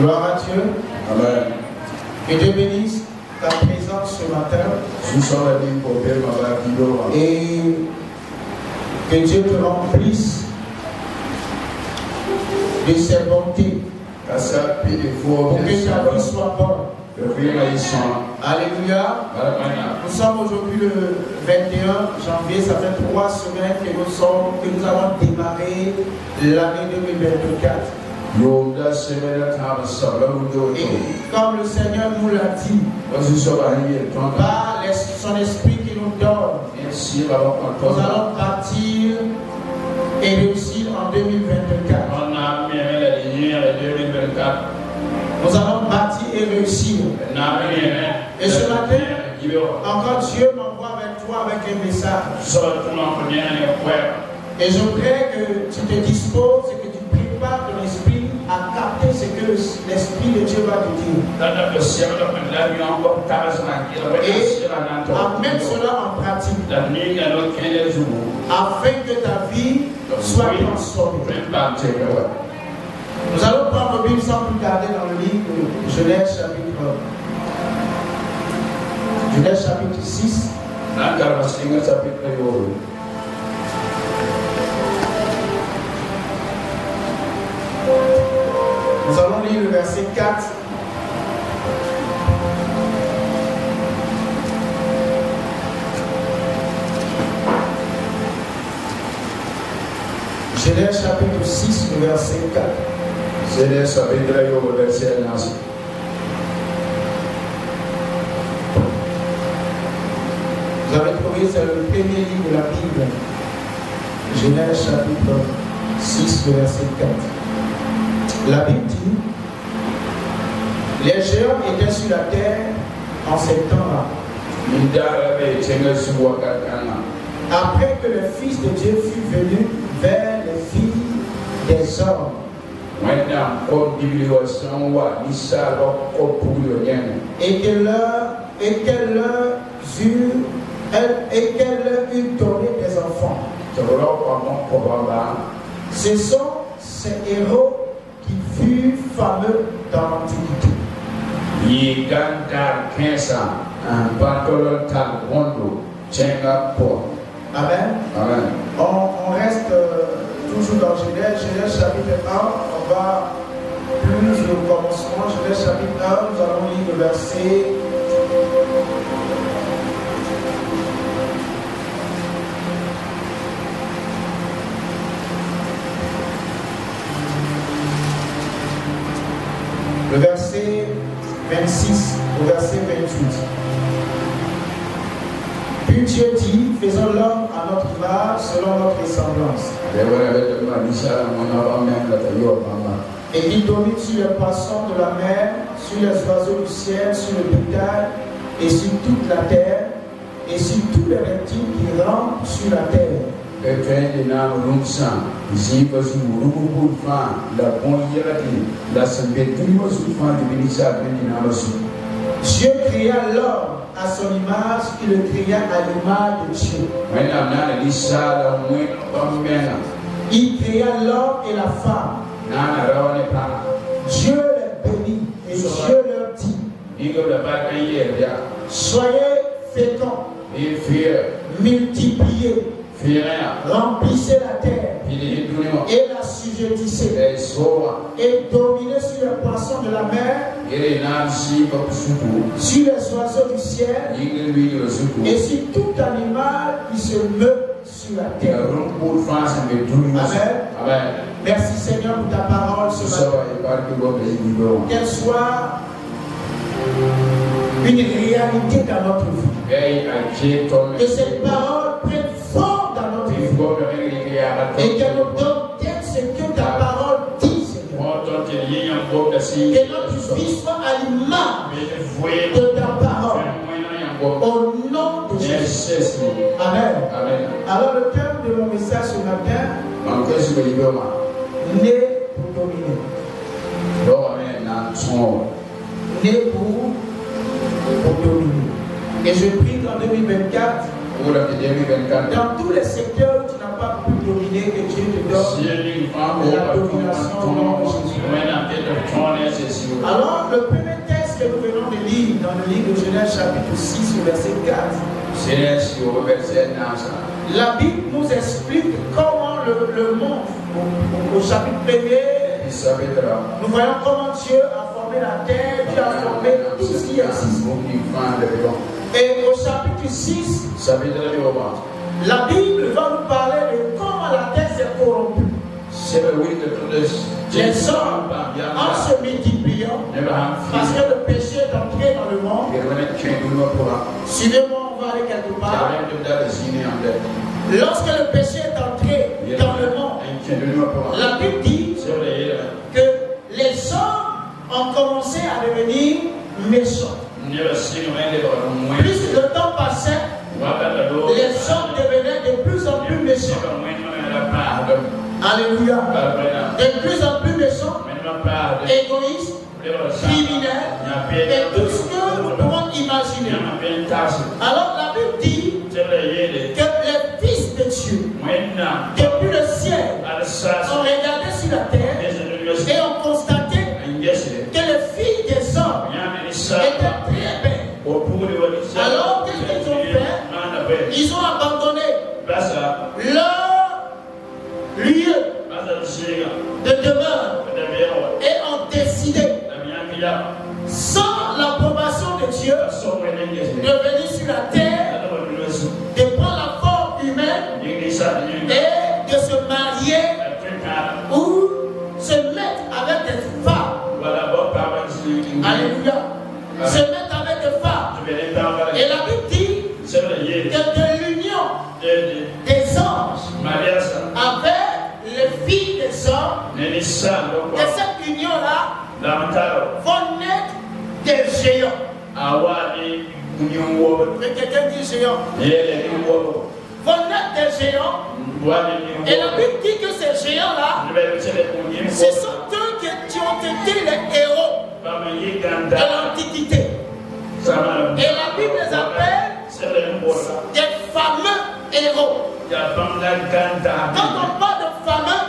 Gloire à Dieu. Amen. Que Dieu bénisse ta présence ce matin. Et que Dieu te remplisse de ses bontés. Pour que ta vie soit bonne. Alléluia. Nous sommes aujourd'hui le 21 janvier. Ça fait 3 semaines que nous avons démarré l'année 2024. Et comme le Seigneur nous l'a dit, par son esprit qui nous donne, nous allons partir et réussir en 2024. Nous allons bâtir et réussir. Et ce matin, encore Dieu m'envoie avec toi avec un message. Et je voudrais que tu te disposes et que tu prépares ton esprit à capter ce que l'Esprit de Dieu va te dire. Et amène cela en pratique. Afin que ta vie soit transformée. Nous allons prendre le Bible sans plus tarder dans le livre de Genèse chapitre 6. Nous allons lire le verset 4. Genèse chapitre 6, le verset 4. Genèse chapitre 6, verset 4. Vous avez trouvé, c'est le premier livre de la Bible. Genèse chapitre 6, le verset 4. La Bible dit: les géants étaient sur la terre en ces temps-là. Après que le Fils de Dieu fut venu vers les filles des hommes. Et qu'elle leur eut donné des enfants. Ce sont ces héros qui furent fameux dans l'Antiquité. Amen. Amen. On reste toujours dans Genèse chapitre 1. On va plus au commencement. Genèse chapitre 1, nous allons lire le verset. Le verset 26 au verset 28. Puis Dieu dit: faisons l'homme à notre image, selon notre ressemblance. Et il domine sur les poissons de la mer, sur les oiseaux du ciel, sur le bétail, et sur toute la terre, et sur tous les reptiles qui rampent sur la terre. Dieu créa l'homme à son image, il le créa à l'image de Dieu. Il créa l'homme et la femme. Dieu les bénit et Dieu leur dit: soyez féconds, multipliez, remplissez la terre et l'assujettissez, et dominez sur les poissons de la mer, sur les oiseaux du ciel, et sur tout animal qui se meut sur la terre. Amen. Amen. Merci Seigneur pour ta parole ce matin. Qu'elle soit une réalité dans notre vie. Que cette parole prenne forme dans notre vie. Et qu'elle nous donne ce que ta parole dit, Seigneur. Que notre vie soit à l'image de ta parole. Au nom de Jésus. Amen. Amen. Alors le thème de mon message ce matin: né pour dominer. Né pour dominer. Et je prie qu'en 2024, dans tous les secteurs où tu n'as pas pu dominer, que Dieu te donne la domination au nom de Jésus. Alors, le premier texte que nous venons de lire dans le livre de Genèse chapitre 6, verset 4, la Bible nous explique comment le monde, au chapitre 1er, nous voyons comment Dieu a formé la terre, Dieu a formé tout ce qui existe. Et au chapitre 6, la Bible va nous parler de comment la terre s'est corrompue. Les hommes, en se multipliant, parce que le péché est entré dans le monde. Suivez-moi, on va aller quelque part. Lorsque le péché est entré dans le monde, la Bible dit que les hommes ont commencé à devenir méchants. Plus le temps passait, les hommes devenaient de plus en plus méchants. Alléluia. De plus en plus méchants, égoïstes, tout ce que nous pouvons imaginer. Alors la Bible dit que les fils de Dieu, depuis le ciel, ont regardé sur la terre et ont constaté que les filles des hommes étaient très belles. Alors qu'est-ce qu'ils ont fait? Ils ont abandonné leur lieu de demeure et ont décidé, sans l'approbation de Dieu, de venir sur la terre, de prendre la forme humaine et de se marier ou se mettre avec des femmes. Alléluia. Se mettre avec des femmes. Et la Bible dit que de l'union des anges avec les filles des hommes, de cette union-là, vont naître des géants. Mais quelqu'un dit géant. Vont naître des géants. Et la Bible dit que ces géants-là, ce sont eux qui ont été les héros de l'Antiquité. Et la Bible les appelle des fameux héros. Quand on parle de fameux,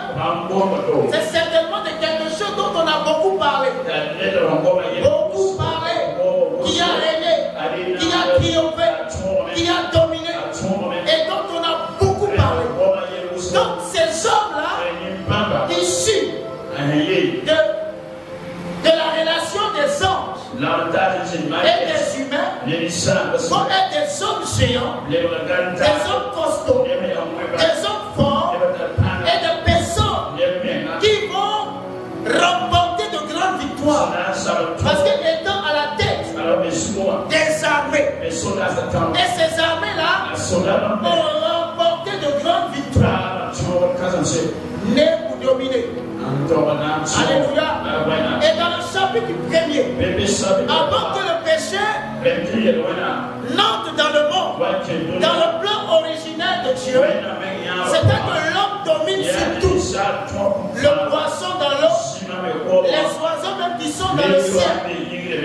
c'est certainement de quelque chose dont on a beaucoup parlé. Beaucoup parlé. Qui a régné, qui a triomphé, qui a dominé. Et dont on a beaucoup parlé. Donc ces hommes-là, issus de la relation des anges et des humains, vont être des hommes géants, des hommes costauds, des hommes forts et des personnes qui vont remporter de grandes victoires. Parce qu'étant à la tête des armées, et ces armées-là ont remporté de grandes victoires, nées pour dominer. Alléluia. Et dans le chapitre 1er, avant que le péché n'entre dans le monde, dans le plan originel de Dieu, c'était que l'homme domine sur tout. Le poisson dans l'eau, les oiseaux même qui sont dans le ciel.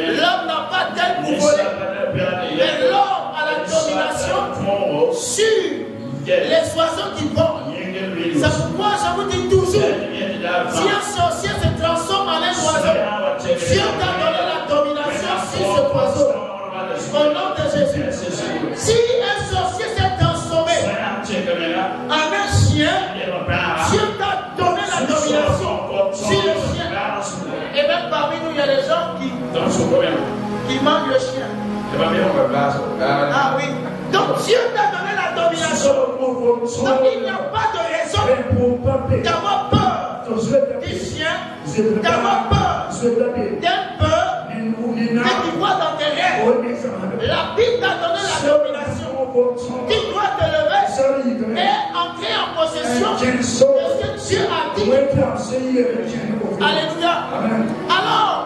L'homme n'a pas d'aile pour voler. Mais l'homme a la domination sur les oiseaux qui volent. C'est pourquoi je vous dis toujours, si un sorcier se transforme en un oiseau, Dieu t'a donné la domination sur ce oiseau. Au nom de Jésus. Si un sorcier s'est transformé en un chien, Dieu t'a donné la domination sur le chien. Et même parmi nous, il y a des gens qui mangent le chien. Ah oui. Donc Dieu t'a donné la domination. Donc il n'y a pas de raison d'avoir peur du chien, d'avoir peur d'un peur que tu vois dans tes rêves. La Bible t'a donné la domination. Tu dois te lever et entrer en possession de ce que Dieu a dit. Alléluia. Alors,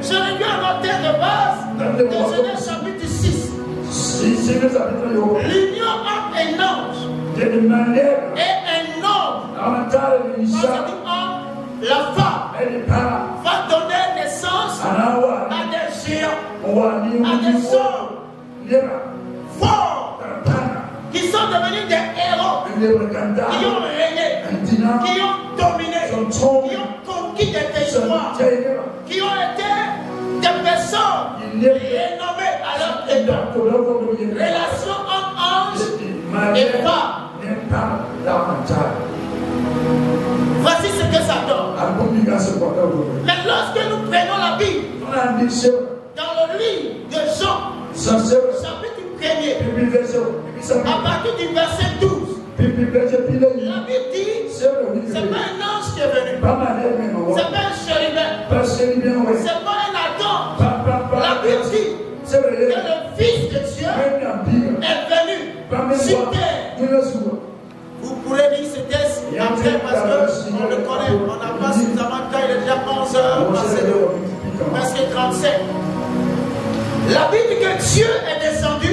je reviens à notre thème de base de Genèse chapitre 6. L'union entre un ange et un homme, la femme va donner naissance à des géants, à des hommes forts qui sont devenus des héros, qui ont régné, qui ont dominé, qui ont conquis des territoires, qui ont été des personnes renommées à leur époque. Relation entre ange et femme. Voici ce que ça donne. Mais lorsque nous prenons la Bible, dans le livre de Jean, chapitre 1er, à partir du verset 12, la Bible dit, c'est pas un ange qui est venu, c'est pas un chérubin, c'est pas un Adam. La Bible dit que le Fils de Dieu est venu sur terre. Vous pourrez dire que c'était après parce qu'on le connaît, on n'a pas suffisamment de temps, il est déjà 11h passé, presque 37. La Bible dit que Dieu est descendu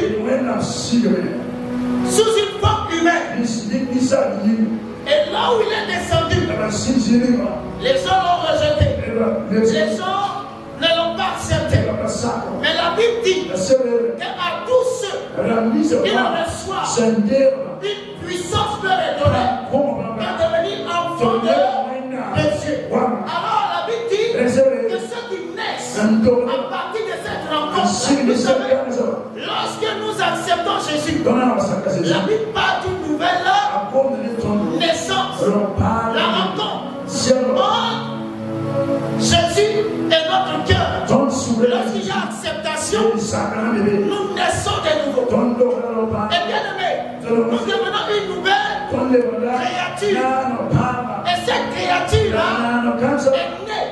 sous une forme humaine. Et là où il est descendu, les gens l'ont rejeté. Les gens ne l'ont pas accepter. Mais la Bible dit qu'à tous ceux qui en reçoivent, une puissance leur est donnée pour devenir enfants de Dieu. Alors la Bible dit que ceux qui naissent à partir de cette rencontre, vous savez, lorsque nous acceptons Jésus, la Bible parle d'une nouvelle naissance, la rencontre. Jésus est notre cœur. Lorsqu'il y a acceptation, nous naissons de nouveau. Et bien aimé, nous devenons une nouvelle créature. Et cette créature-là est née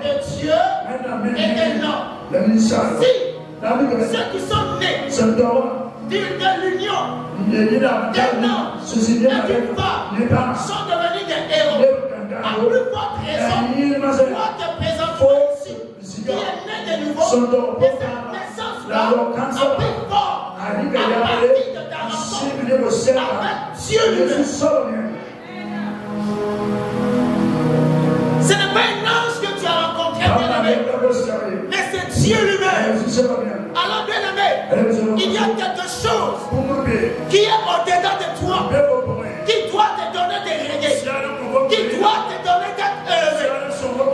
de Dieu et de l'homme. Si ceux qui sont nés de l'union d'un homme et d'une femme sont devenus des héros, à plus forte raison, toi te présentes ici, qui est né de nouveau, et cette naissance-là a pris fort à partir de ta rencontre avec Dieu lui-même. Ce n'est pas un ange que tu as rencontré, bien-aimé, mais c'est Dieu lui-même. Alors, bien-aimé, il y a quelque chose qui est au-dedans de toi, qui doit te donner des régler, qui doit te donner d'être élevé,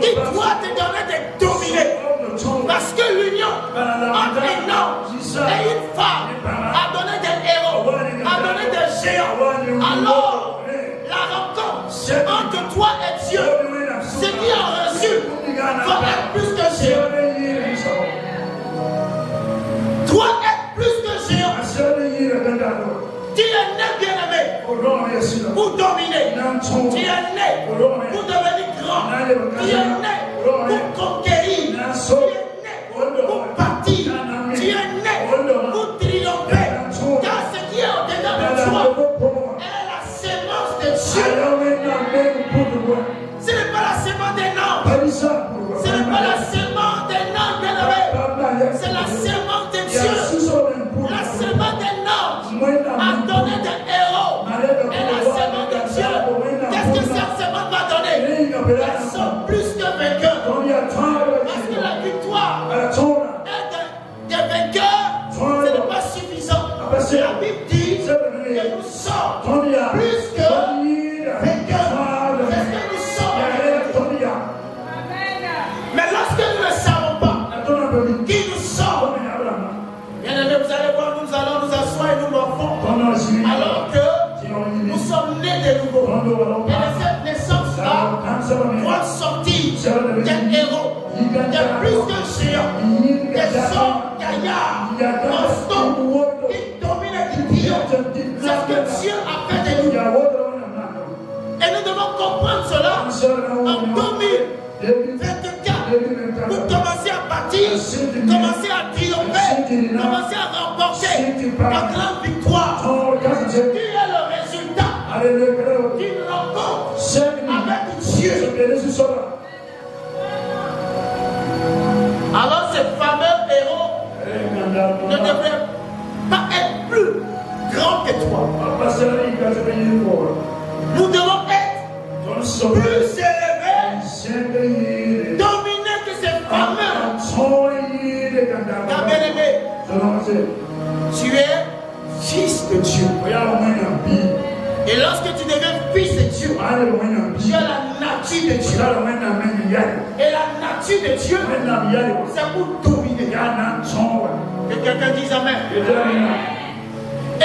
qui doit te donner de dominer. Parce que l'union entre un homme et une femme a donné des héros, a donné des géants. Alors, la rencontre entre toi et Dieu, ce qui en résulte, doit être plus que géant. Toi être plus que géant. Tu es né, bien-aimé, pour dominer. Tu es né pour devenir grand. Tu es né pour conquérir. Tu es né pour partir. Tu es né pour triompher. Car ce qui est au-dedans de toi est la sémence de Dieu. Ce n'est pas la sémence des noms. Ce n'est pas la sémence des noms, bien-aimé. C'est la sémence de Dieu. La sémence des noms a donné des héros. Et la sémence de Dieu, qu'est-ce que cette sémence va donner? Elles sont plus que vainqueurs. Parce que la victoire des vainqueurs, ce n'est pas suffisant. La Bible dit que nous sommes plus que vainqueurs. C'est ce que nous sommes. Mais lorsque nous ne savons pas qui nous sommes, bien aimé, vous allez voir, nous allons nous asseoir et nous morfons. Alors que nous sommes nés de nouveau. Et de cette naissance-là, doit sortir des héros, des plus que géants, des hommes gaillards, costauds, qui dominent et qui triomphent. C'est ce que Dieu a fait de nous. Et nous devons comprendre cela en 2024 pour commencer à bâtir, commencer à triompher, commencer à remporter la grande victoire. Qui est le résultat d'une rencontre avec Dieu. Alors ces fameux héros ne devraient pas être plus grands que toi. Nous devons être plus élevés, dominés que ces fameux. Car bien aimé, tu es fils de Dieu. Et lorsque tu deviens fils de Dieu, tu as la nature de Dieu. Et la nature de Dieu, c'est pour dominer. Que quelqu'un dise Amen. Et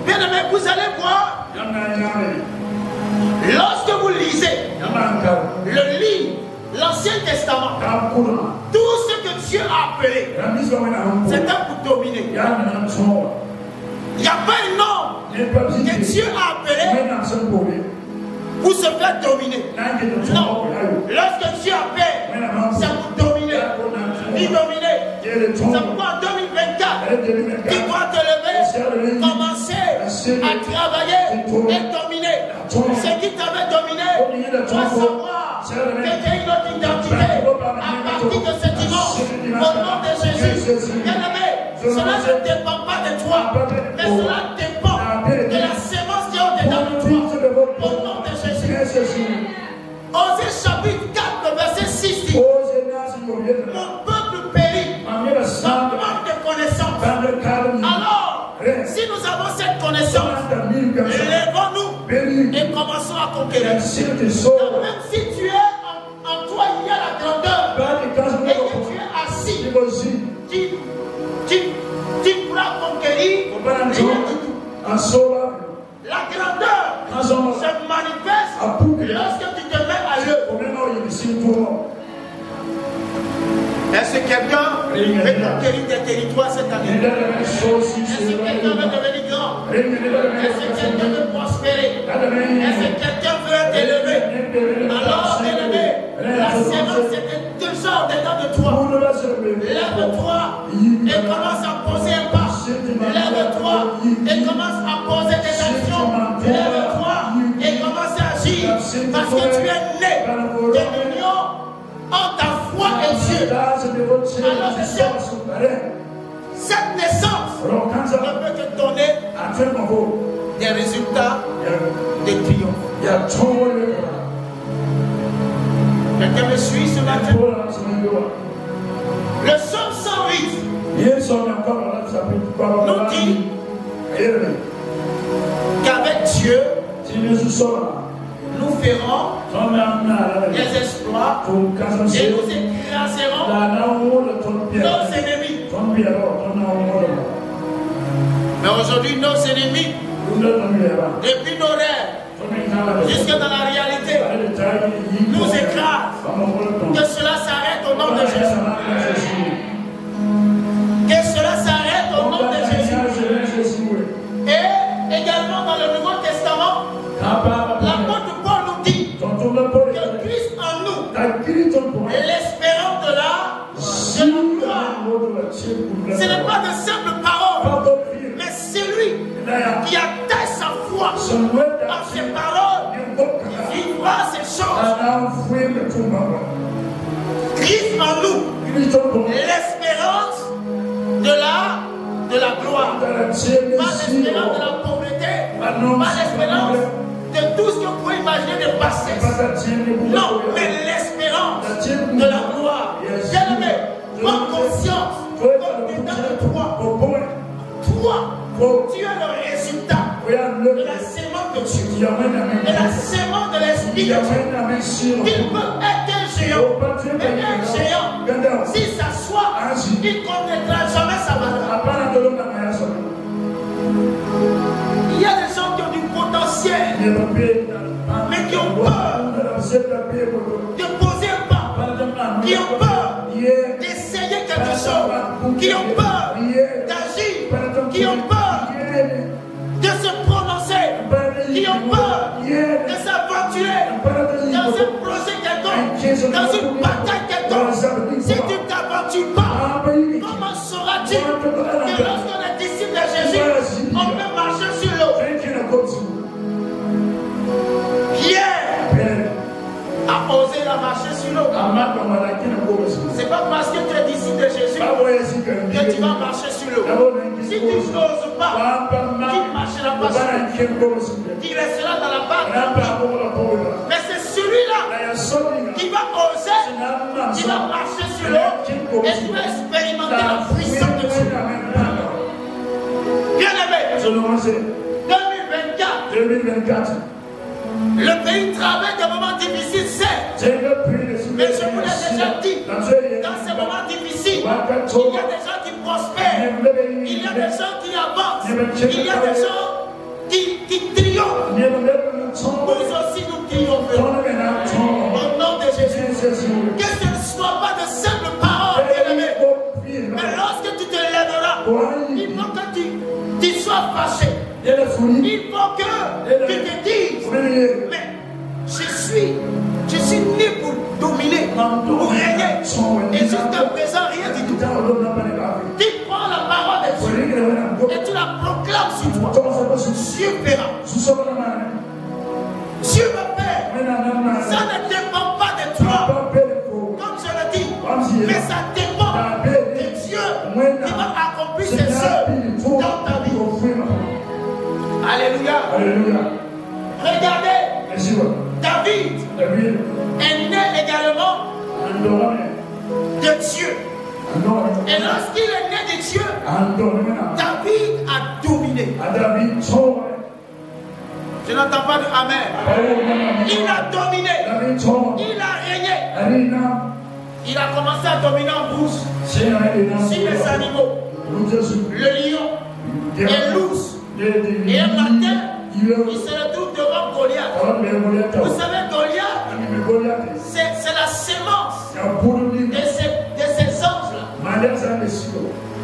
bien aimé, vous allez voir, lorsque vous lisez le livre, l'Ancien Testament, tout ce que Dieu a appelé, c'était pour dominer. Il n'y a pas un nom que Dieu a appelé pour se faire dominer. Non. Lorsque Dieu appelle, c'est pour dominer. Ni dominer. C'est pourquoi en 2024, tu dois te lever, commencer à travailler et dominer. Ce qui t'avait dominé, doit savoir que tu as une autre identité à partir de ce dimanche. Au nom de Jésus. Bien-aimé, cela ne dépend pas de toi, mais cela dépend de la sémence qui est au-dedans de toi. Au nom de Jésus. Osée chapitre 4, verset 6 dit: mon peuple périt Si nous avons cette connaissance, lèvons-nous et commençons à conquérir. Donc même si tu es en toi, il y a la grandeur, et que tu es assis, tu pourras conquérir rien du tout. La grandeur se manifeste lorsque tu te mets à l'œuvre. Est-ce que quelqu'un veut conquérir des territoires cette année? Est-ce que quelqu'un veut devenir grand? Est-ce que quelqu'un veut prospérer? Est-ce que quelqu'un veut être élevé? Alors, élevé, la sémence est déjà au-dedans de toi. Lève-toi et commence à poser un pas. Lève-toi et commence à poser des actions. Lève-toi et commence à agir. Parce que tu es né de l'union entre ta foi et Dieu. Alors cette naissance ne peut te donner des résultats de triomphe. Quelqu'un me suit ce matin? Le psaume 108 nous dit qu'avec Dieu nous ferons des exploits et nous écraserons nos ennemis. Mais aujourd'hui, nos ennemis, depuis nos rêves jusque dans la réalité, nous écrasent. Que cela s'arrête au nom de Jésus. Que cela s'arrête au nom de Jésus. Et également dans le Nouveau Testament, l'apôtre Paul nous dit que Christ en nous est l'espérance de la gloire. Ce n'est pas de simples paroles, mais c'est lui qui attache sa foi en ses paroles, qui vivra ces choses. Christ en nous, l'espérance de la gloire, pas l'espérance de la pauvreté, pas l'espérance de tout ce que vous pouvez imaginer de passer. Non, mais l'espérance de la gloire. Bien-aimé, prends conscience comme dedans de toi, tu es le résultat de la sémence de Dieu, de la sémence de l'esprit de Dieu. Il peut être un géant, mais un géant, s'il s'assoit, il ne connaîtra jamais sa valeur. Il y a des gens qui ont du potentiel, mais qui ont peur de poser un pas, qui ont peur d'essayer quelque chose, qui ont peur d'agir, qui ont peur de se prononcer, qui ont peur de s'aventurer dans un projet quelconque, dans une bataille quelconque. Si tu ne t'aventures pas, comment sauras-tu que lorsqu'on est disciple de Jésus, on peut marcher sur l'eau? Pierre a osé la marcher sur l'eau. C'est pas parce que tu es disciple de Jésus que tu vas marcher sur l'eau. Si tu n'oses pas, tu ne marcheras pas sur l'eau. Tu resteras dans la barque. Mais c'est celui-là qui va oser, qui va marcher sur l'eau et qui va expérimenter la puissance de Dieu. Bien aimé, 2024. Le pays traverse des moments difficiles, certes. Mais je vous l'ai déjà dit, dans ces moments difficiles, il y a des gens qui prospèrent, il y a des gens qui avancent, il y a des gens qui triomphent. Nous aussi nous triompherons. Au nom de Jésus. Que ce ne soit pas de simples paroles, bien-aimé. Mais lorsque tu te lèveras, il faut que tu sois fâché. Il faut que tu te dises, mais je suis né pour dominer, pour régner. Et jusqu'à présent, rien du tout. Tu prends la parole de Dieu et tu la proclames sur toi. Dieu verra. Dieu me paie. Ça ne dépend pas de toi, comme je le dis, mais ça dépend de Dieu qui va accomplir ses œuvres dans ta vie. Alléluia. Regardez, David est né également de Dieu. Et lorsqu'il est né de Dieu, David a Je n'entends pas de amen. Il a dominé. Il a régné. Il a commencé à dominer en brousse sur les animaux. Le lion et l'ours. Et un matin, il se retrouve devant Goliath. Vous savez, Goliath, c'est la sémence de ces anges-là.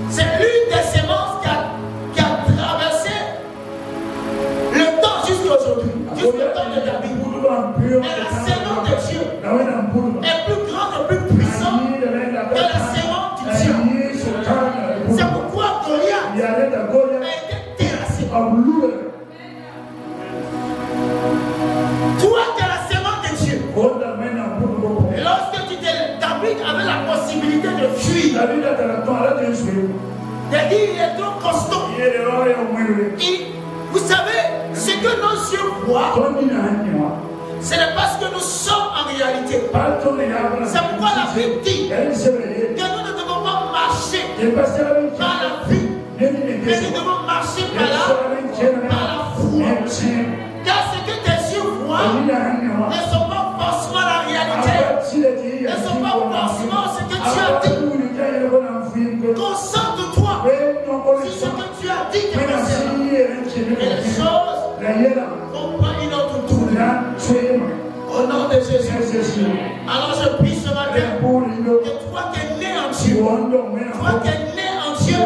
C'est l'une des sémences qui a traversé le temps jusqu'à aujourd'hui, jusqu'au temps de David. Et la sémence de Dieu est plus grande et plus puissante que la sémence du Dieu. C'est pourquoi Goliath a été terrassé. Toi, tu es la sémence de Dieu. Lorsque David avait la possibilité de fuir, il est trop costaud. Vous savez, ce que nos yeux voient, ce n'est pas ce que nous sommes en réalité. C'est pourquoi la Bible dit que nous ne devons pas marcher par la vue, mais nous devons marcher par la foi. Car ce que tes yeux voient ne sont pas forcément la réalité, ne sont pas forcément ce que tu as dit. Concentre-toi sur ce que tu as dit que et les choses vont prendre une autre tour. Au nom de Jésus. Alors je prie ce matin que toi qui es né en Dieu,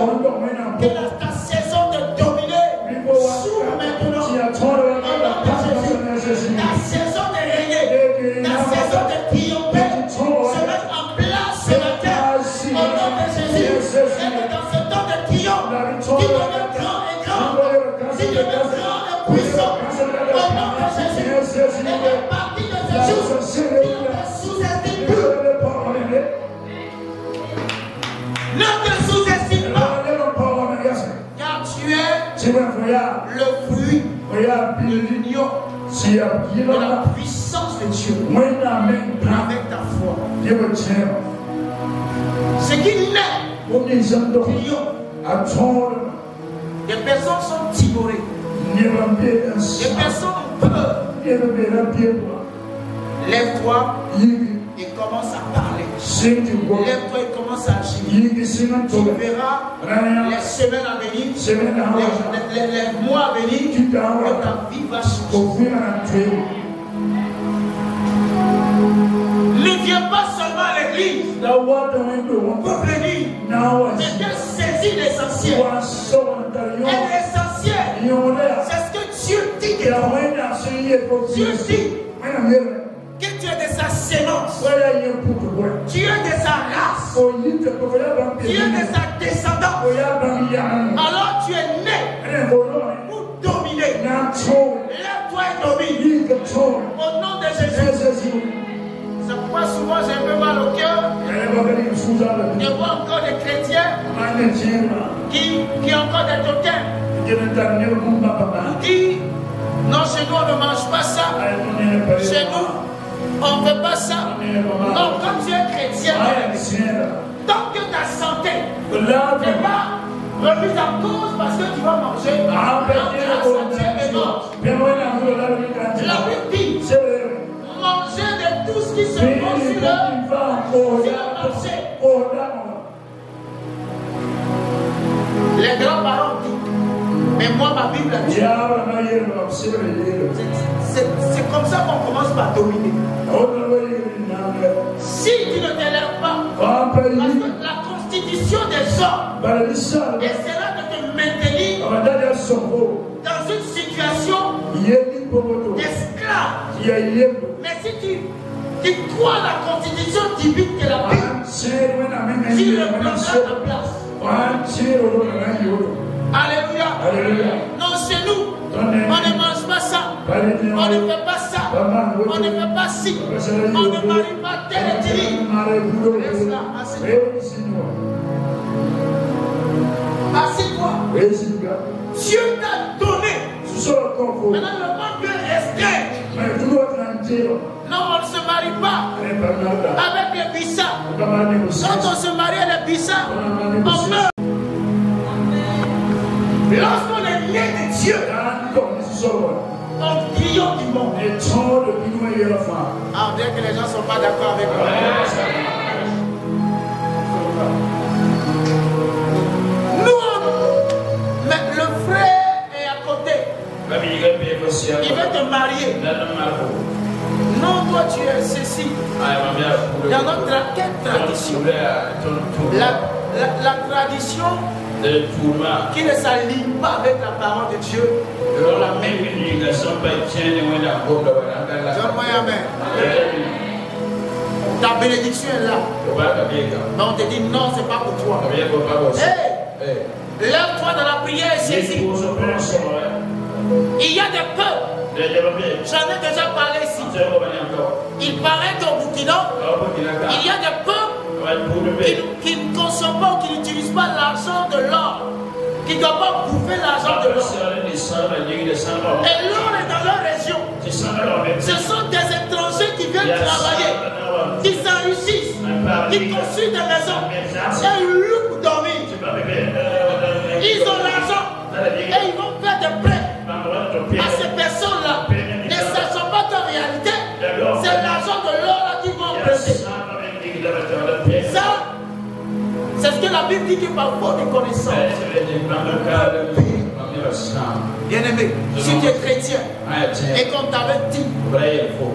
que ta saison de dominer s'ouvre maintenant. Au nom de Jésus. Ta saison de régner, ta saison de triompher se met en place ce matin. Au nom de Jésus. Et que dans ce temps de triomphe, tu deviens grand et grand. Tu deviens grand et puissant. Au nom de Jésus. Et que partie de ce jour, tu ne sous-estimes plus. Ne te sous-estime pas. Car tu es le fruit de l'union de la puissance de Dieu avec ta foi. Ce qui naît triomphe. Les personnes sont timorées. Les personnes ont peur. Lève-toi et commence à parler. Lève-toi et commence à agir. Tu verras les semaines à venir, les mois à venir, que ta vie va changer. Ne viens pas seulement à l'église pour venir, mais de saisir l'essentiel. Et l'essentiel, c'est ce que Dieu dit de toi. Dieu dit que tu es de sa sémence, tu es de sa race, tu es de sa descendance. Alors tu es né pour dominer. Lève-toi et domine au nom de Jésus. C'est pourquoi souvent j'ai un peu mal au cœur de voir encore des chrétiens qui ont encore des totems. Qui non, chez nous on ne mange pas ça. Chez nous on ne fait pas ça. Non, quand tu es chrétien, tant que ta santé n'est pas remise en cause parce que tu vas manger, la Bible dit manger de tout ce qui se pose sur le marché. Les grands-parents disent, mais moi ma Bible a dit, c'est comme ça qu'on commence par dominer. Si tu ne t'élèves pas, parce que la constitution des hommes essaiera de te maintenir dans une situation d'esclave. Mais si tu crois la constitution divine de la Bible, tu reprendras ta place. Alléluia. Non, chez nous, on ne mange pas ça. On ne fait pas ça. On ne fait pas ci. On ne marie pas tel et tel. Reste là, assieds-toi. Assieds-toi. Dieu t'a donné. Maintenant, le monde veut rester. Non, on ne se marie pas avec les bissats. Quand on se marie avec les bissats, on meurt. Lorsqu'on est né de Dieu. En criant du monde. Ah, on dirait que les gens ne sont pas d'accord avec moi. Mais le frère est à côté. Il veut te marier. Non, toi tu es ceci. Dans notre quelle tradition? La tradition qui ne s'aligne pas avec la parole de Dieu. Donne-moi amen. Ta bénédiction est là. Mais on te dit non, c'est pas pour toi. Hey, lève-toi dans la prière et saisis. Il y a des peuples. J'en ai déjà parlé ici. Il paraît qu'au Burkina, il y a des peuples qui ne consomment pas ou qui n'utilisent pas l'argent de l'or, qui ne doivent pas bouffer l'argent de l'or. Et l'or est dans leur région. Ce sont des étrangers qui viennent travailler, qui s'enrichissent, qui construisent des maisons, et ils louent pour dormir. Ils ont l'argent et ils vont faire des prêts à ces personnes-là, ne sachant pas qu'en réalité, c'est l'argent de l'or qu'ils vont prêter. Ça, c'est ce que la Bible dit que par faute de connaissance. Bien aimé, si tu es chrétien et qu'on t'avait dit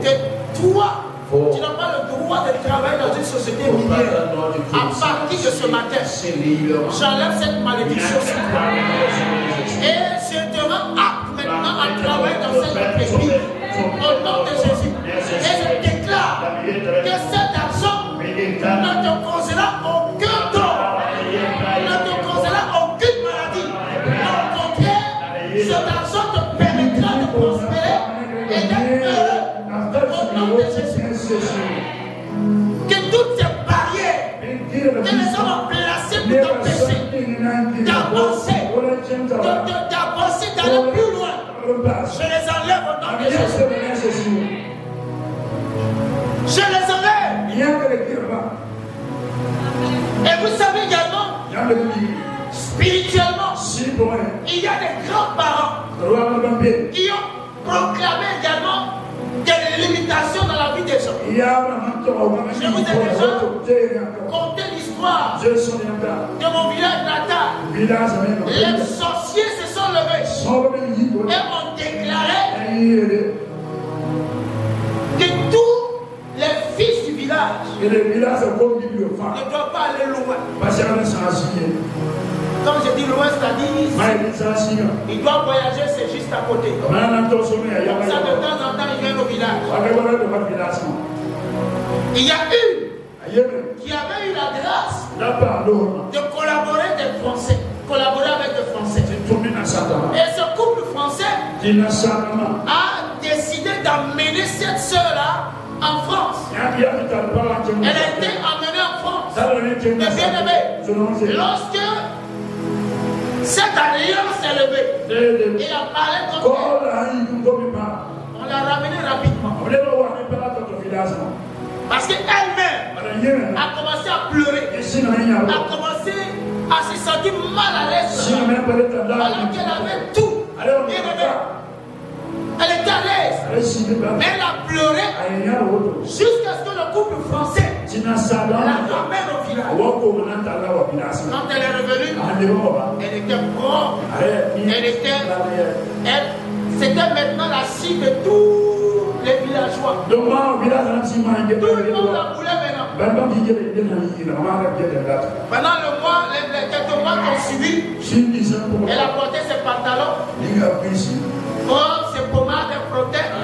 que toi, tu n'as pas le droit de travailler dans une société minière, à partir de ce matin, j'enlève cette malédiction sur toi. Et je te rends apte maintenant à travailler dans cette entreprise au nom de Jésus. Et je déclare que cet argent ne te causera aucun tort, ne te causera aucune maladie. Au contraire, cet argent te permettra de prospérer et d'être heureux au nom de Jésus. Que toutes ces barrières que les hommes ont placées pour t'empêcher d'avancer, d'aller plus loin, je les enlève au nom de Jésus. Je les enlève. Et vous savez également, spirituellement, il y a des grands-parents qui ont proclamé également des limitations dans la vie des gens. Je vous ai déjà conté l'histoire de mon village natal. Les sorciers se sont levés et ont déclaré que tous les fils du village ne doivent pas aller loin. Quand je dis loin, c'est-à-dire il doit voyager, c'est juste à côté. Comme ça, de temps en temps, il vient au village. Il y a une qui avait eu la grâce de collaborer avec des Français. Et ce couple français a décidé d'amener cette soeur-là en France. Elle a été emmenée en France. Mais bien aimé, lorsque cette alliance s'est levée, il a parlé contre elle. On l'a ramenée rapidement. Parce qu'elle-même a commencé à pleurer, a commencé à se sentir mal à l'aise, alors qu'elle avait tout. Elle était à l'aise, mais elle a pleuré jusqu'à ce que le couple français la ramène au village. Quand elle est revenue, elle était propre, c'était maintenant la cible de tous les villageois. Tout le monde la voulait maintenant. Pendant le mois, les quelques mois qu'on suivi, elle a porté ses pantalons, ses pommades, ses protèges.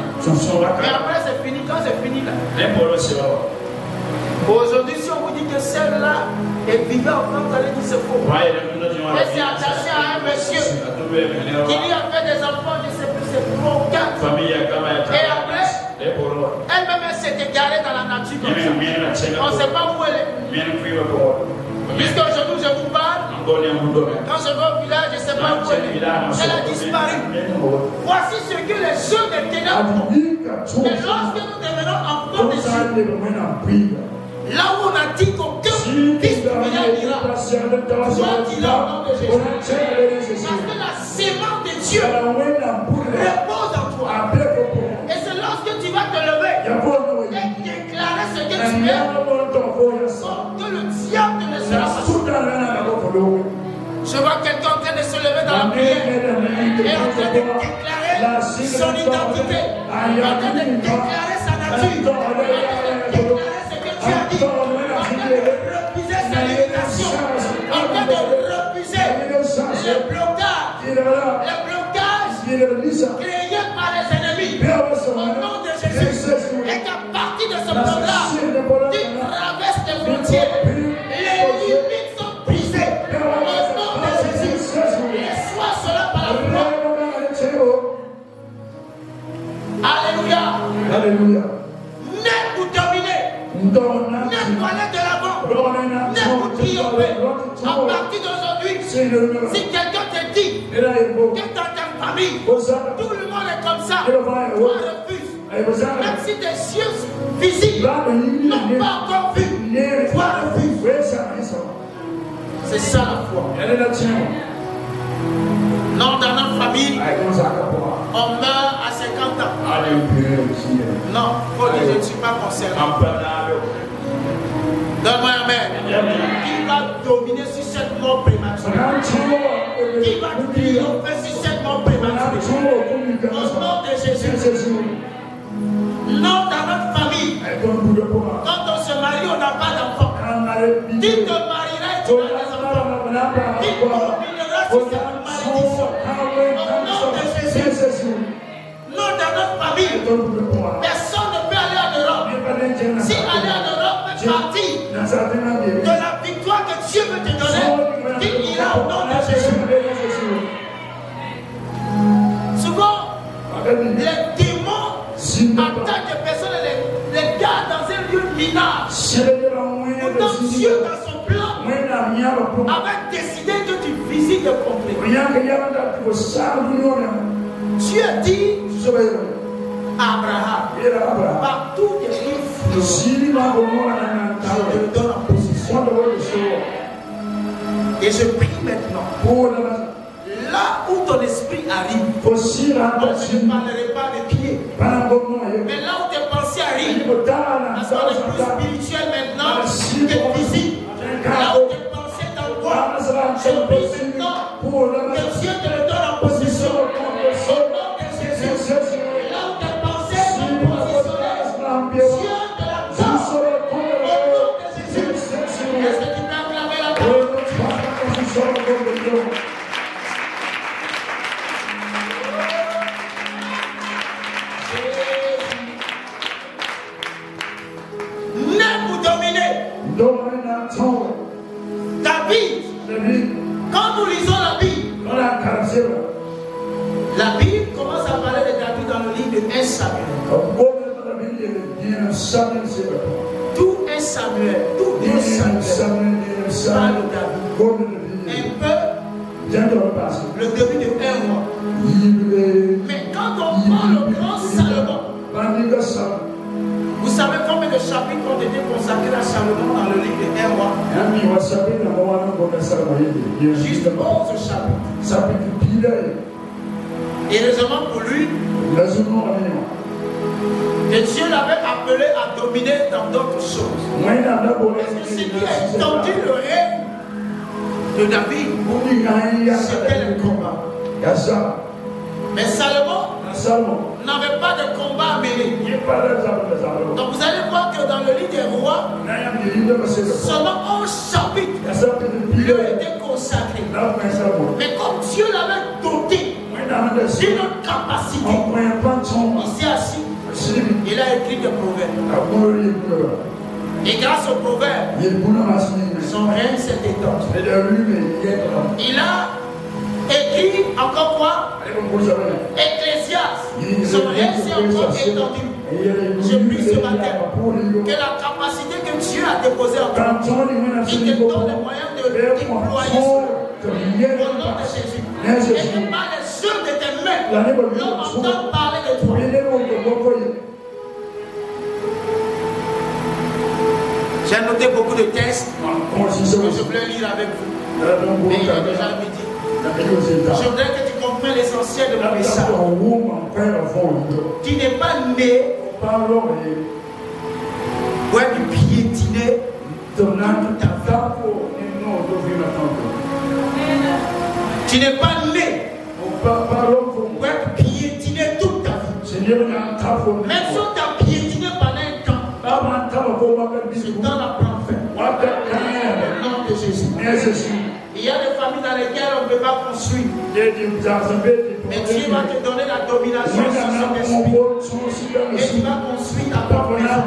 Et après c'est fini. Quand c'est fini là. Aujourd'hui, si on vous dit que celle-là est vivante en France, vous allez dire c'est faux. Elle s'est attachée à un monsieur qui lui a fait des enfants, je ne sais plus, c'est 3 ou 4. Et après, elle-même s'est égarée dans la nature comme ça. On ne sait pas où elle est. Puisqu'aujourd'hui je vous parle, quand je vais au village, je ne sais pas où elle est. Elle a disparu. Voici ce que les jeux des ténèbres font. Et lorsque nous devenons enfants de Dieu, là où on a dit qu'aucun fils du village dira, toi dis-le au nom de Jésus. Parce que la sémence de Dieu Dieu repose en toi. Et c'est lorsque tu vas te lever et déclarer ce que tu es, que le diable ne sera pas sûr. Je vois quelqu'un en train de se lever dans la prière et en train de déclarer son identité, en train de déclarer sa nature, en train de déclarer ce que tu as dit, en train de refuser sa limitation, en train de refuser les blocages créés par les ennemis au nom de Jésus. Et qu'à partir de ce moment-là, tu traverses les frontières, les limites sont brisées au nom de Jésus. Et sois cela par la foi. Alléluia. Alléluia. N'est pour dominer, n'est pour aller de l'avant, n'est pour triompher. À partir d'aujourd'hui, si quelqu'un te dit que dans ta famille, tout le monde est comme ça, toi refuse. Même si tes yeux physiques n'ont pas encore vu, toi refuse. C'est ça la foi. Non, dans notre famille, on meurt à 50 ans. Non, faut dire je ne suis pas concerné. Donne-moi un main. Qui va dominer sur cette mort prématurée? Qui va triompher sur cette mort prématurée? Au nom de Jésus. Non, dans notre famille, quand on se marie, on n'a pas d'enfant. Qui te marieras et tu as des enfants? Qui dominera sur cette malédiction? Au nom de Jésus. Non, dans notre famille, personne ne peut aller en Europe. Si aller en Europe fait partie de la victoire que Dieu veut te donner, il ira au nom de Jésus. Souvent, les démons attaquent les personnes et les gardent dans un lieu minable. Pourtant, Dieu, dans son plan, avait décidé que tu visites le complet. Dieu dit à Abraham, partout des rives, je te donne en position. Et je prie maintenant, là où ton esprit arrive, je ne parlerai pas de pieds, mais là où tes pensées arrivent, parce qu'on est plus spirituel maintenant que physique, là où tes pensées t'envoient, je prie maintenant que Dieu te le donne en position. Au nom de Jésus, là où tes pensées sont positionnées, Dieu te la donne. Au nom de Jésus, est-ce que tu peux acclamer la parole? David, quand nous lisons la Bible commence à parler de David dans le livre de 1 Samuel. Tout 1 Samuel, tout 2 Samuel parle de David. Un peu le début de 1 mois. Mais quand on parle au grand Salomon, vous savez combien de chapitres ont été consacrés à Salomon dans le livre de 1 mois? Juste 11 chapitres. Et heureusement pour lui, que Dieu l'avait appelé à dominer dans d'autres choses. Parce que ce qui a étendu le règne de David, c'était le combat. Mais Salomon n'avait pas de combat à mener. Donc vous allez voir que dans le livre des rois, seulement 11 chapitres lui ont été consacrés. Mais comme Dieu l'avait doté d'une autre capacité, il s'est assis, il a écrit des proverbes. Et grâce aux proverbes, son règne s'est étendu. Il a écrit encore quoi? Ecclésiaste. Son règne s'est encore étendu. Je prie ce matin que la capacité que Dieu a déposée en toi, il te donne les moyens de déployer cela. Au nom de Jésus. Et que par les œuvres de tes mains, l'on entend parler de toi. J'ai noté beaucoup de textes que je voulais lire avec vous. Mais il est déjà midi. Je voudrais que tu comprennes l'essentiel de mon message. Tu n'es pas né pour être piétiné toute ta vie. Tu n'es pas né pour être piétiné toute ta vie. Même si on t'a piétiné pendant un temps, c'est dans la plan fait. Au nom de Jésus. Il y a des familles dans lesquelles on ne peut pas construire. Mais Dieu va te donner la domination sur son esprit. Et tu vas construire ta propre maison.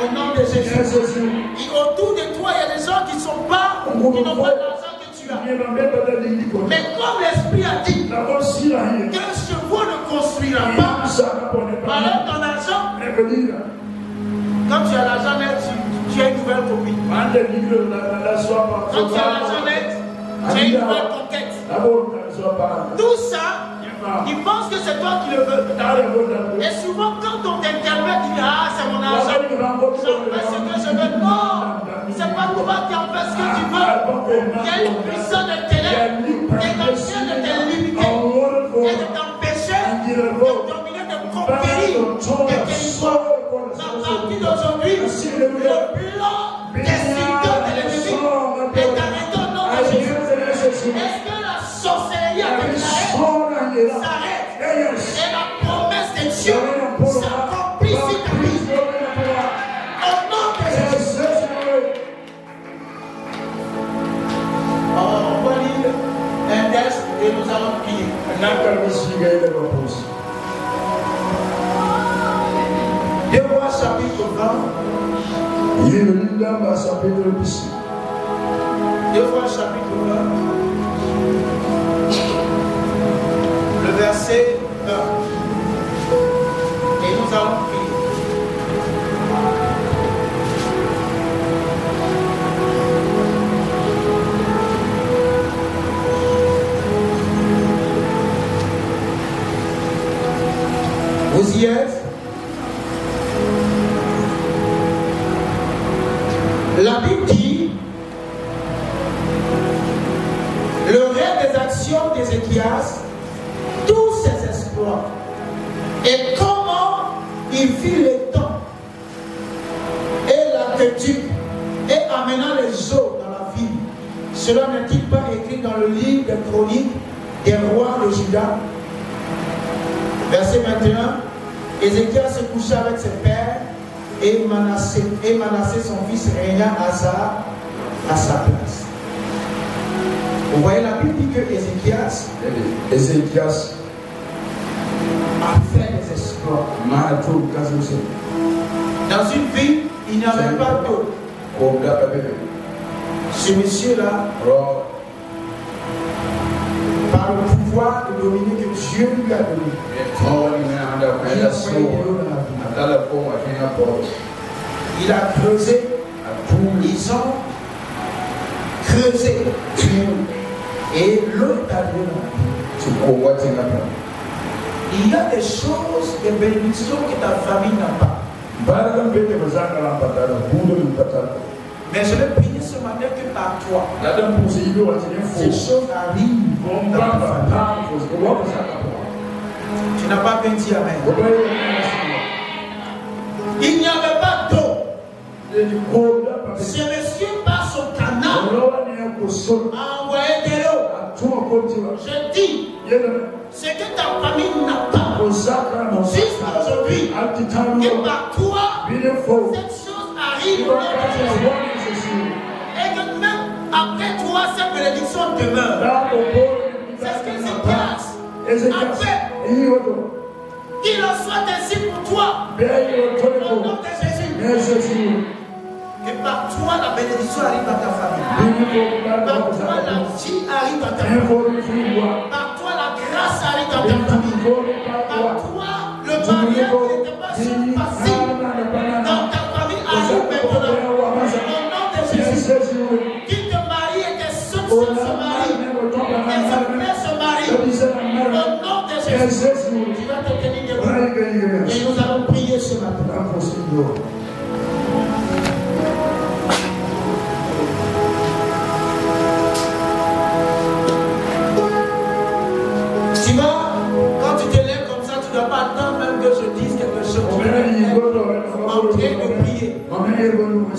Au nom de Jésus. Et autour de toi, il y a des gens qui n'ont pas l'argent que tu as. Mais comme l'Esprit a dit qu'un chevaux ne construira pas, alors ton argent, quand tu as l'argent net, tu as une nouvelle copine. Quand tu as l'argent net, tu as une nouvelle conquête. Tout ça, ils pensent que c'est toi qui le veux. Et souvent, quand on t'interpelle, tu dis ah, c'est mon argent. J'en fais ce que je veux. Non, c'est pas toi qui en fais ce que tu veux. Il y a une puissance de ténèbres qui est en train de te limiter et de t'empêcher de dominer, de conquérir tes territoires. À partir d'aujourd'hui, le plan destructeur de l'ennemi est arrêté au nom de Jésus. Est-ce que la sorcellerie avec l'arrêt s'arrête et la promesse de Dieu s'accomplit sur ta vie? Au nom de Jésus. On va lire un texte et nous allons prier. Deux Rois chapitre 20. Deux Rois chapitre 20. Le verset 1. Et nous allons prier. Vous y êtes? La Bible dit le reste des actions d'Ézéchias, tous ses exploits, et comment il fit les temps et l'aqueduc et amenant les eaux dans la ville. Cela n'est-il pas écrit dans le livre des chroniques des rois de Juda? Verset 21. Ézéchias se coucha avec ses pères. Et Manassé son fils régna à sa place. Vous voyez, la Bible dit que Ézéchias a fait des exploits. Dans une ville, il n'y avait pas d'eau. Ce monsieur-là, par le pouvoir de dominer que Dieu lui a donné, il a creusé, ils ont creusé, et l'eau est arrivée. Il y a des choses, des bénédictions que ta famille n'a pas. Mais je vais prier ce matin que par toi, ces choses arrivent dans ta famille. Tu n'as pas bien dit amen. Il n'y avait pas d'eau. Ce monsieur par son canal a envoyé de l'eau. Je dis, ce que ta famille n'a pas, jusqu'à aujourd'hui, que par toi, cette chose arrive. Et que même après toi, cette bénédiction demeure. C'est ce que Ézéchias a fait. Qu'il en soit ainsi pour toi. Au nom de Jésus. Que par toi la bénédiction arrive dans ta famille. Par toi la vie arrive dans ta famille. Par toi la grâce arrive dans ta famille. Par toi le mariage qui n'était pas si facile dans ta famille arrive maintenant. Au nom de Jésus. Qui te marie et tes soeurs se marient. Et tes frères se marient. Au nom de Jésus. Tu vas te tenir debout. Et nous allons prier ce matin. Tu vois, quand tu te lèves comme ça, tu ne dois pas attendre même que je dise quelque chose. Tu devrais être en train de prier.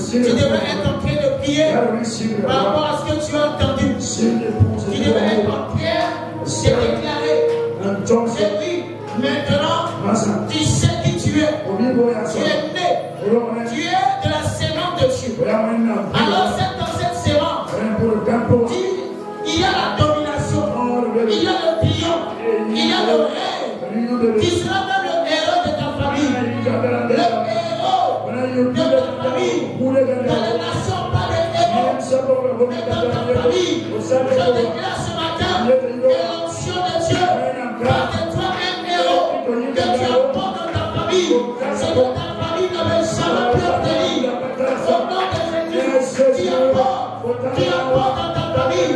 Tu devrais être en train de prier par rapport à ce que tu as entendu. Tu devrais être en train de déclarer. Et oui, maintenant, tu sais qui tu es. Tu es né. Tu es de la sémence de Dieu. Alors, dans cette sémence, il y a la domination, il y a le triomphe, il y a le règne. Tu seras même le héros de ta famille. Le héros de ta famille. Dans les nations, pas de héros. Mais dans ta famille, je déclare ce matin que l'onction de Dieu va de toi un héros que tu apportes dans ta famille. C'est que ta famille n'avait jamais pu obtenir. Au nom de Jésus, tu apportes dans ta famille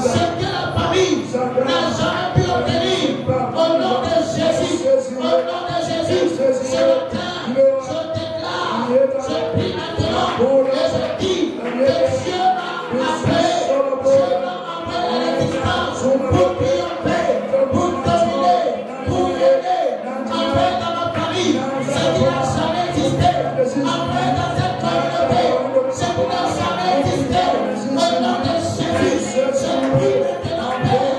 ce que la famille n'a jamais pu obtenir. Au nom de Jésus, au nom de Jésus, ce matin, je déclare, je prie maintenant et je dis que Dieu m'a appelé à l'existence pour triompher, pour dominer, pour aider, après dans ma famille, ce qui n'a jamais existé, après dans cette communauté, ce qui n'a jamais existé, au nom de Jésus, je prie maintenant, Père,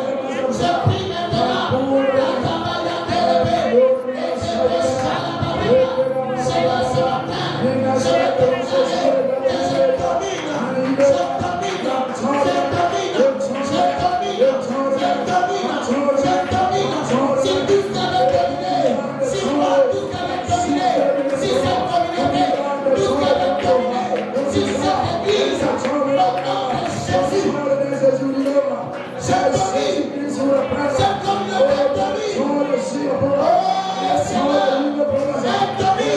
je prie maintenant, la campagne d'élevée, et je vais salamabéa, c'est dans ce matin, je vais déclarer, et je domine, si tout avait dominé, si moi tout avait dominé, si cette communauté tout avait dominé, si cette église, au nom de Jésus, je domine, cette communauté domine, oh Seigneur, elle domine,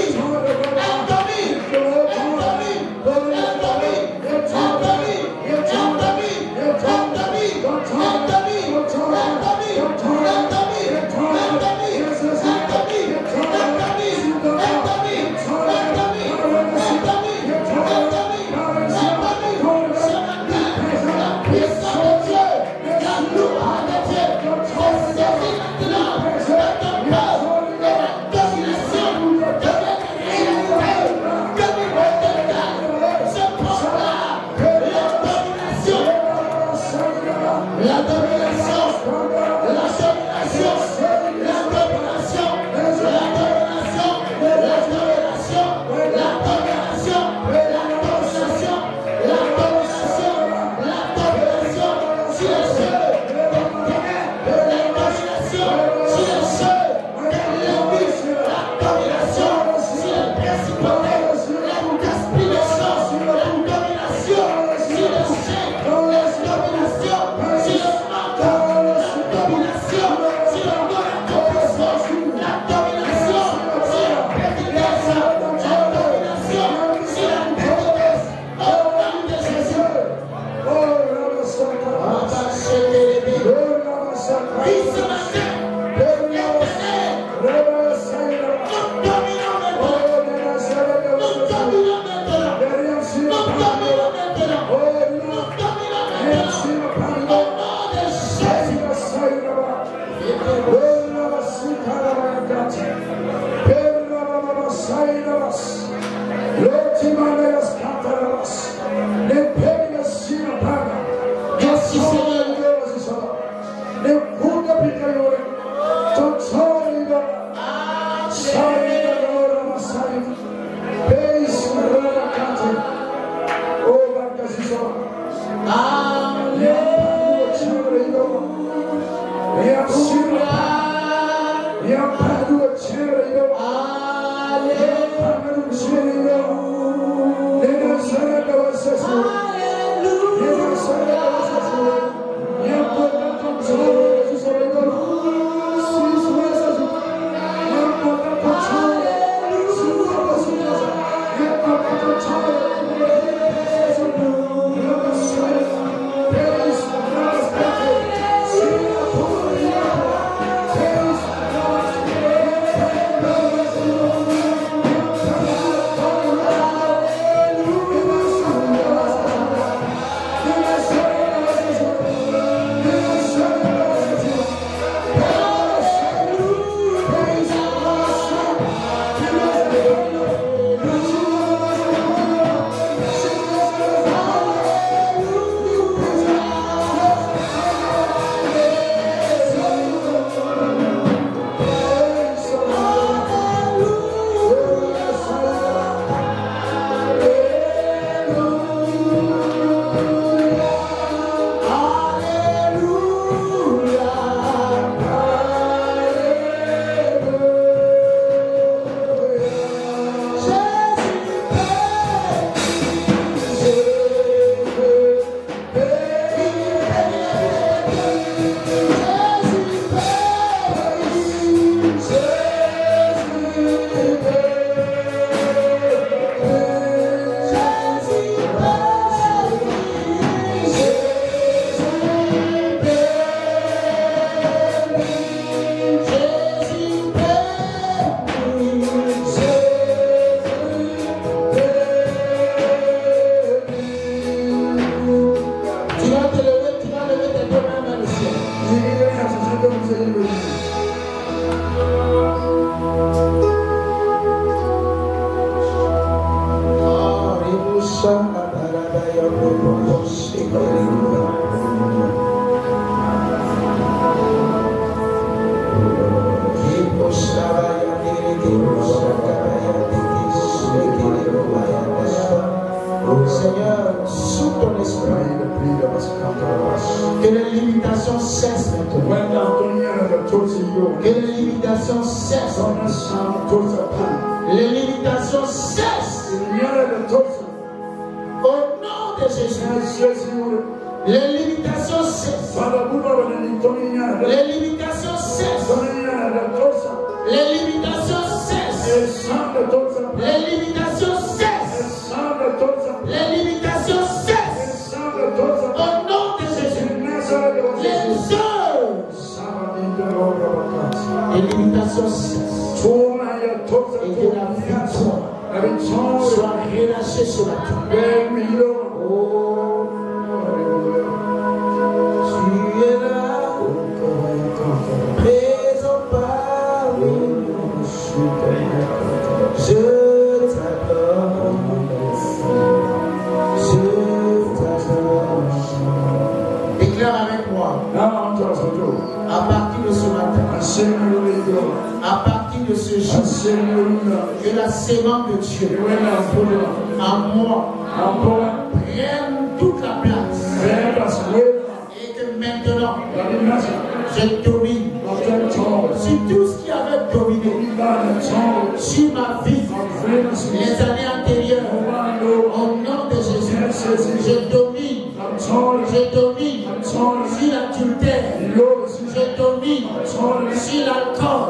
Hallelujah. Seigneur, sous ton esprit, que les limitations cessent maintenant. Que les limitations cessent. Les limitations cessent. Au nom de Jésus. Les limitations cessent. Les limitations cessent. Les limitations cessent. Les limitations cessent. Les limitations cessent. Au nom de Jésus. Les limitations cessent. Et que la victoire soit relâchée sur la terre. Oh, tu es là, présent parmi nous. Je t'adore. Déclare avec moi. À partir de ce matin, à partir de ce jour, que la sémence de Dieu en moi prenne toute la place. Et que maintenant, je domine sur tout ce qui avait dominé sur ma vie les années antérieures. Au nom de Jésus, je domine sur l'adultère, je domine sur l'alcool.